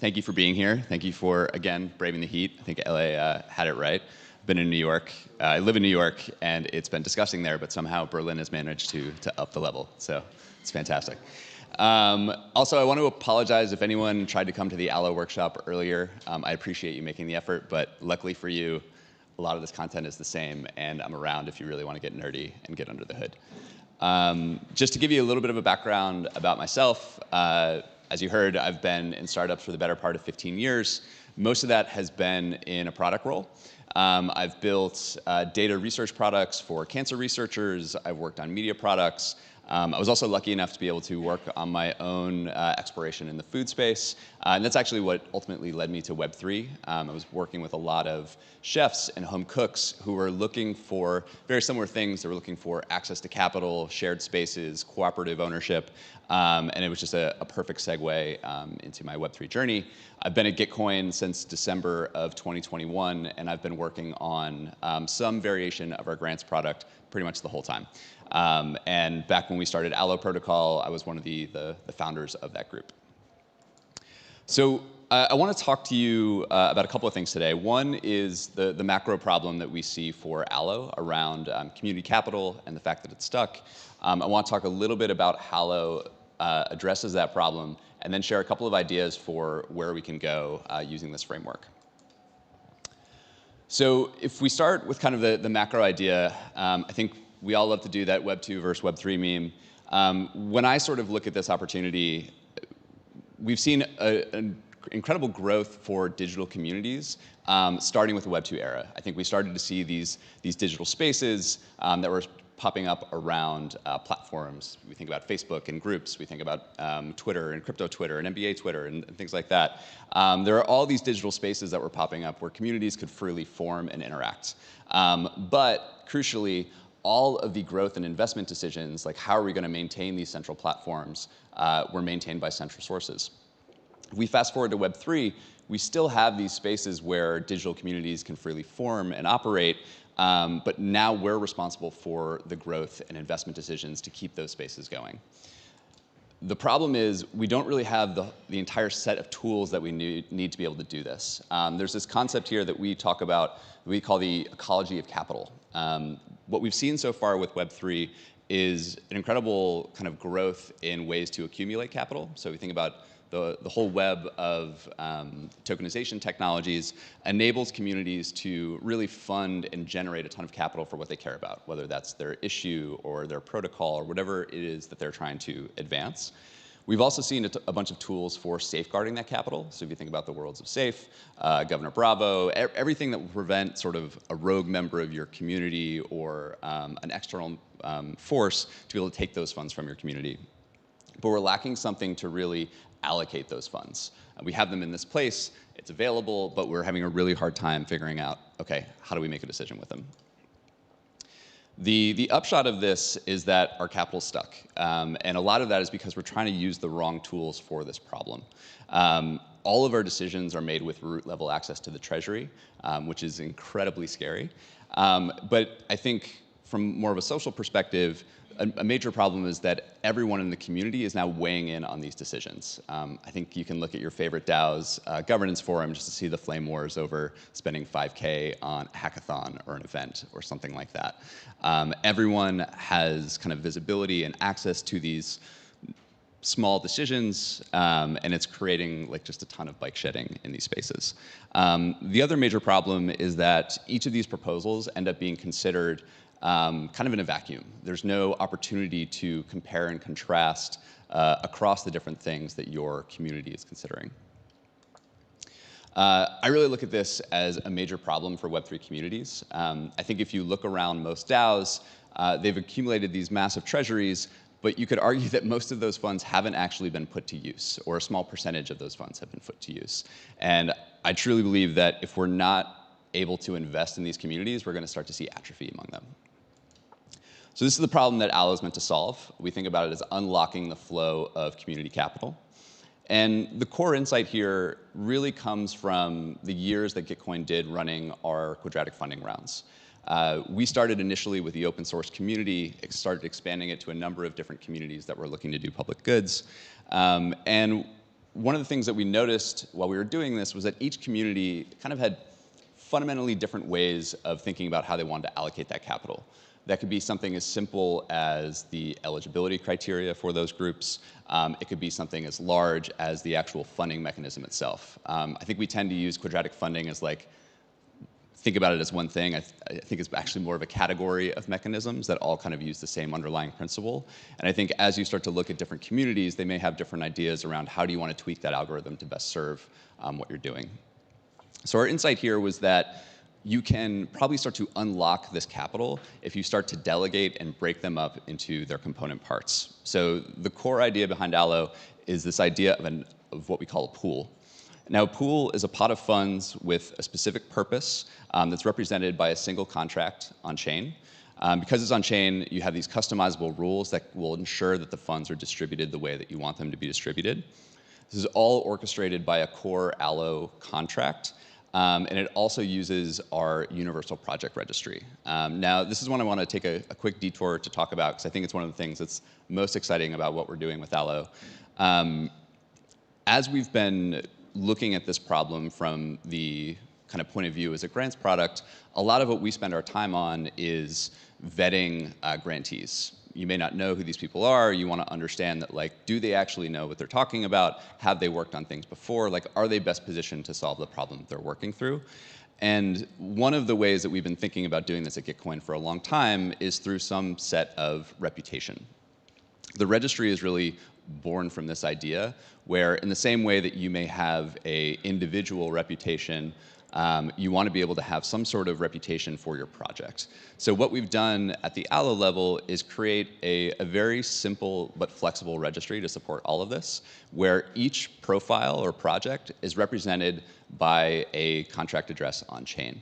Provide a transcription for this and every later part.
Thank you for being here. Thank you for, again, braving the heat. I think LA had it right. I've been in New York. I live in New York, and it's been disgusting there, but somehow Berlin has managed to up the level. So it's fantastic. Also, I want to apologize if anyone tried to come to the Allo workshop earlier. I appreciate you making the effort, but luckily for you, a lot of this content is the same, and I'm around if you really want to get nerdy and get under the hood. Just to give you a little bit of a background about myself, as you heard, I've been in startups for the better part of 15 years. Most of that has been in a product role. I've built data research products for cancer researchers. I've worked on media products. I was also lucky enough to be able to work on my own exploration in the food space. And that's actually what ultimately led me to Web3. I was working with a lot of chefs and home cooks who were looking for very similar things. They were looking for access to capital, shared spaces, cooperative ownership. And it was just a perfect segue into my Web3 journey. I've been at Gitcoin since December of 2021, and I've been working on some variation of our grants product pretty much the whole time. And back when we started Allo protocol, I was one of the founders of that group. So I want to talk to you about a couple of things today. One is the macro problem that we see for Allo around community capital and the fact that it's stuck. I want to talk a little bit about how Allo addresses that problem, and then share a couple of ideas for where we can go using this framework. So if we start with kind of the macro idea, I think we all love to do that Web 2 versus Web 3 meme. When I sort of look at this opportunity, we've seen an incredible growth for digital communities, starting with the Web 2 era. I think we started to see these digital spaces that were popping up around platforms. We think about Facebook and groups. We think about Twitter and crypto Twitter and NBA Twitter and things like that. There are all these digital spaces that were popping up where communities could freely form and interact. But crucially, all of the growth and investment decisions, like how are we going to maintain these central platforms, were maintained by central sources. If we fast forward to Web 3, we still have these spaces where digital communities can freely form and operate, but now we're responsible for the growth and investment decisions to keep those spaces going. The problem is we don't really have the entire set of tools that we need to be able to do this. There's this concept here that we talk about, we call the ecology of capital. What we've seen so far with Web3 is an incredible kind of growth in ways to accumulate capital. So we think about the whole web of tokenization technologies enables communities to really fund and generate a ton of capital for what they care about, whether that's their issue or their protocol or whatever it is that they're trying to advance. We've also seen a bunch of tools for safeguarding that capital. So if you think about the worlds of SAFE, Governor Bravo, everything that will prevent sort of a rogue member of your community or an external force to be able to take those funds from your community. But we're lacking something to really allocate those funds. We have them in this place, it's available, but we're having a really hard time figuring out, okay, how do we make a decision with them? The upshot of this is that our capital's stuck. And a lot of that is because we're trying to use the wrong tools for this problem. All of our decisions are made with root level access to the treasury, which is incredibly scary. But I think from more of a social perspective, a major problem is that everyone in the community is now weighing in on these decisions. I think you can look at your favorite DAO's governance forum just to see the flame wars over spending $5K on a hackathon or an event or something like that. Everyone has kind of visibility and access to these small decisions, and it's creating like just a ton of bike shedding in these spaces. The other major problem is that each of these proposals end up being considered kind of in a vacuum. There's no opportunity to compare and contrast across the different things that your community is considering. I really look at this as a major problem for Web3 communities. I think if you look around most DAOs, they've accumulated these massive treasuries, but you could argue that most of those funds haven't actually been put to use, or a small percentage of those funds have been put to use. And I truly believe that if we're not able to invest in these communities, we're going to start to see atrophy among them. So this is the problem that Allo is meant to solve. We think about it as unlocking the flow of community capital. And the core insight here really comes from the years that Gitcoin did running our quadratic funding rounds. We started initially with the open source community, started expanding it to a number of different communities that were looking to do public goods. And one of the things that we noticed while we were doing this was that each community kind of had fundamentally different ways of thinking about how they wanted to allocate that capital. That could be something as simple as the eligibility criteria for those groups. It could be something as large as the actual funding mechanism itself. I think we tend to use quadratic funding as like, think about it as one thing. I think it's actually more of a category of mechanisms that all kind of use the same underlying principle. And I think as you start to look at different communities, they may have different ideas around how do you want to tweak that algorithm to best serve what you're doing. So our insight here was that you can probably start to unlock this capital if you start to delegate and break them up into their component parts. So the core idea behind Allo is this idea of what we call a pool. Now, a pool is a pot of funds with a specific purpose that's represented by a single contract on chain. Because it's on chain, you have these customizable rules that will ensure that the funds are distributed the way that you want them to be distributed. This is all orchestrated by a core Allo contract. And it also uses our universal project registry. Now, this is one I want to take a quick detour to talk about, because I think it's one of the things that's most exciting about what we're doing with Allo. As we've been looking at this problem from the kind of point of view as a grants product, a lot of what we spend our time on is vetting grantees. You may not know who these people are. You want to understand that, like, do they actually know what they're talking about? Have they worked on things before? Like, are they best positioned to solve the problem they're working through? And one of the ways that we've been thinking about doing this at Gitcoin for a long time is through some set of reputation. The registry is really born from this idea where, in the same way that you may have a individual reputation, you want to be able to have some sort of reputation for your project. So what we've done at the Allo level is create a very simple but flexible registry to support all of this, where each profile or project is represented by a contract address on chain.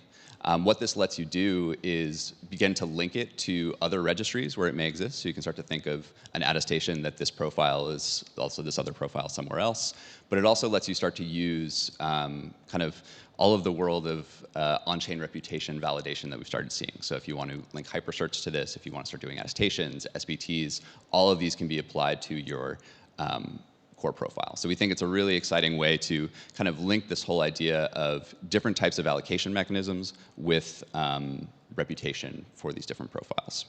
What this lets you do is begin to link it to other registries where it may exist. So you can start to think of an attestation that this profile is also this other profile somewhere else. But it also lets you start to use kind of all of the world of on-chain reputation validation that we've started seeing. So if you want to link hypercerts to this, if you want to start doing attestations, SBTs, all of these can be applied to your core profile. So we think it's a really exciting way to kind of link this whole idea of different types of allocation mechanisms with reputation for these different profiles.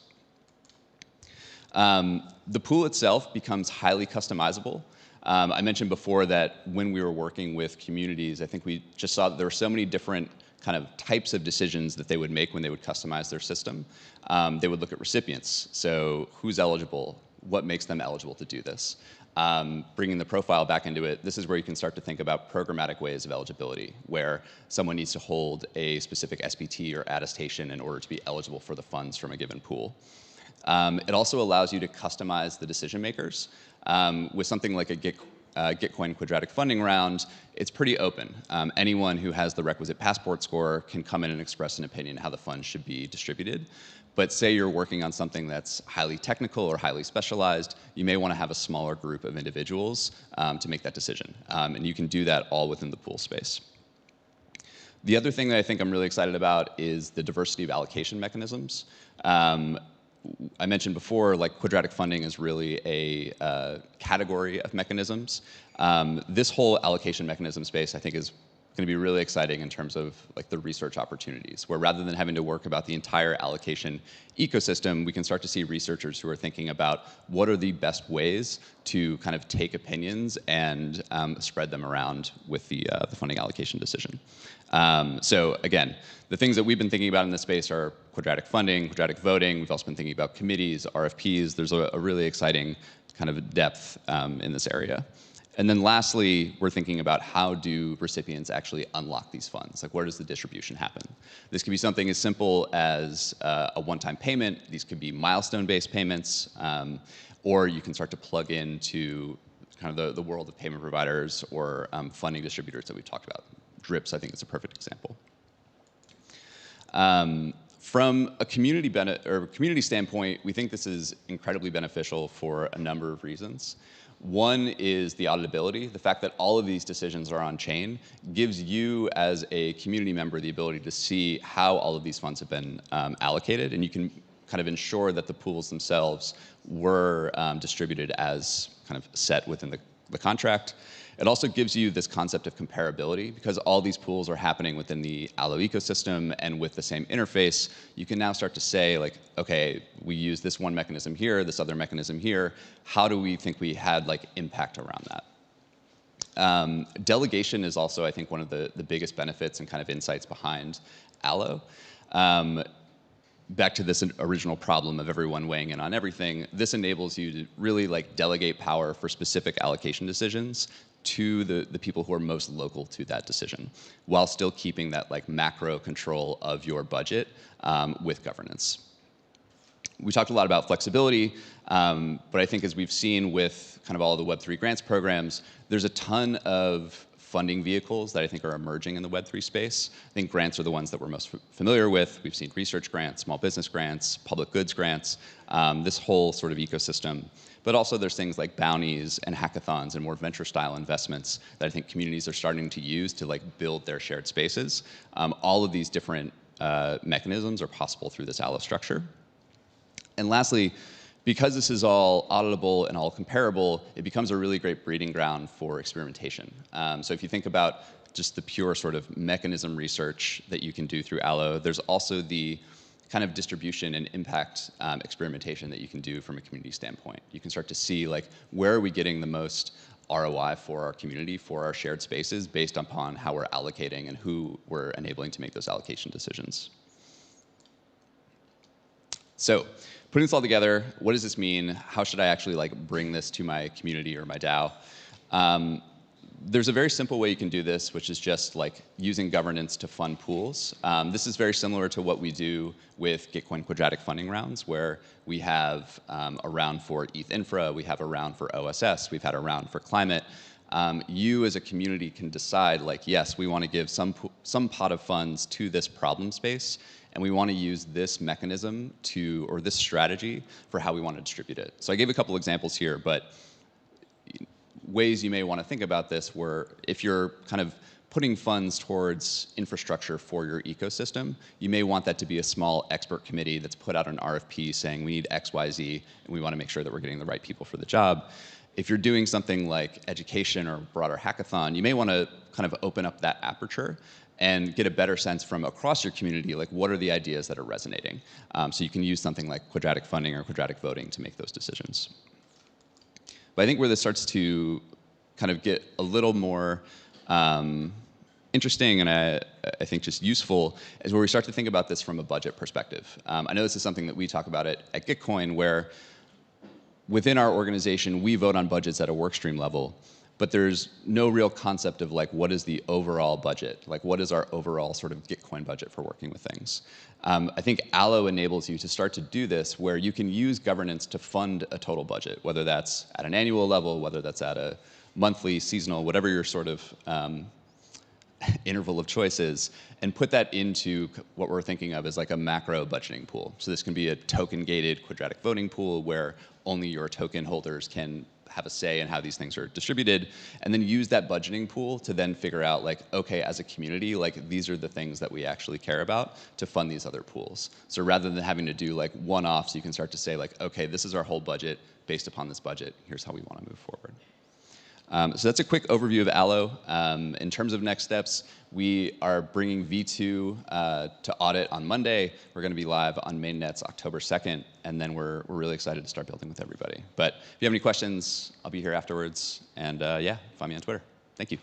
The pool itself becomes highly customizable. I mentioned before that when we were working with communities, I think we just saw that there were so many different kind of types of decisions that they would make when they would customize their system. They would look at recipients. So who's eligible? What makes them eligible to do this? Bringing the profile back into it, this is where you can start to think about programmatic ways of eligibility, where someone needs to hold a specific SBT or attestation in order to be eligible for the funds from a given pool. It also allows you to customize the decision makers. With something like a Gitcoin quadratic funding round, it's pretty open. Anyone who has the requisite passport score can come in and express an opinion how the funds should be distributed. But say you're working on something that's highly technical or highly specialized, you may want to have a smaller group of individuals to make that decision. And you can do that all within the pool space. The other thing that I think I'm really excited about is the diversity of allocation mechanisms. I mentioned before, like, quadratic funding is really a category of mechanisms. This whole allocation mechanism space, I think, is going to be really exciting in terms of, like, the research opportunities, where rather than having to work about the entire allocation ecosystem, we can start to see researchers who are thinking about what are the best ways to kind of take opinions and spread them around with the funding allocation decision. So again, the things that we've been thinking about in this space are quadratic funding, quadratic voting. We've also been thinking about committees, RFPs. There's a really exciting kind of depth in this area. And then lastly, we're thinking about how do recipients actually unlock these funds? Like, where does the distribution happen? This could be something as simple as a one-time payment. These could be milestone-based payments, or you can start to plug into kind of the world of payment providers or funding distributors that we've talked about. Drips, I think, is a perfect example. From a community standpoint, we think this is incredibly beneficial for a number of reasons. One is the auditability. The fact that all of these decisions are on chain gives you, as a community member, the ability to see how all of these funds have been allocated, and you can kind of ensure that the pools themselves were distributed as kind of set within the the contract. It also gives you this concept of comparability because all these pools are happening within the Allo ecosystem and with the same interface. You can now start to say like, okay, we use this one mechanism here, this other mechanism here. How do we think we had like impact around that? Delegation is also, I think, one of the biggest benefits and kind of insights behind Allo. Back to this original problem of everyone weighing in on everything, this enables you to really like delegate power for specific allocation decisions to the people who are most local to that decision, while still keeping that like macro control of your budget with governance. We talked a lot about flexibility, but I think as we've seen with kind of all the Web3 grants programs, there's a ton of funding vehicles that I think are emerging in the Web3 space. I think grants are the ones that we're most familiar with. We've seen research grants, small business grants, public goods grants, this whole sort of ecosystem. But also there's things like bounties and hackathons and more venture style investments that I think communities are starting to use to like build their shared spaces. All of these different mechanisms are possible through this Allo structure. And lastly, because this is all auditable and all comparable, it becomes a really great breeding ground for experimentation. So if you think about just the pure sort of mechanism research that you can do through Allo, there's also the kind of distribution and impact experimentation that you can do from a community standpoint. You can start to see like, where are we getting the most ROI for our community, for our shared spaces, based upon how we're allocating and who we're enabling to make those allocation decisions. So, putting this all together, what does this mean? How should I actually like bring this to my community or my DAO? There's a very simple way you can do this, which is just like using governance to fund pools. This is very similar to what we do with Gitcoin quadratic funding rounds, where we have a round for ETH infra, we have a round for OSS, we've had a round for climate. You as a community can decide like, yes, we want to give some pot of funds to this problem space, and we want to use this mechanism to, or this strategy for how we want to distribute it. So I gave a couple examples here, but ways you may want to think about this were, if you're kind of putting funds towards infrastructure for your ecosystem, you may want that to be a small expert committee that's put out an RFP saying we need X, Y, Z, and we want to make sure that we're getting the right people for the job. If you're doing something like education or broader hackathon, you may want to kind of open up that aperture and get a better sense from across your community, like what are the ideas that are resonating. So you can use something like quadratic funding or quadratic voting to make those decisions. But I think where this starts to kind of get a little more interesting and I think just useful is where we start to think about this from a budget perspective. I know this is something that we talk about at Gitcoin, where within our organization, we vote on budgets at a workstream level, but there's no real concept of like, what is the overall budget? Like, what is our overall sort of Gitcoin budget for working with things? I think Allo enables you to start to do this, where you can use governance to fund a total budget, whether that's at an annual level, whether that's at a monthly, seasonal, whatever your sort of interval of choice is, and put that into what we're thinking of as like a macro budgeting pool. So this can be a token-gated quadratic voting pool where only your token holders can have a say in how these things are distributed, and then use that budgeting pool to then figure out like, okay, as a community, like these are the things that we actually care about to fund these other pools. So rather than having to do like one-offs, you can start to say like, okay, this is our whole budget. Based upon this budget, here's how we want to move forward. So that's a quick overview of Allo. In terms of next steps, we are bringing V2 to audit on Monday. We're going to be live on mainnets October 2nd, and then we're really excited to start building with everybody. But if you have any questions, I'll be here afterwards. And yeah, find me on Twitter. Thank you.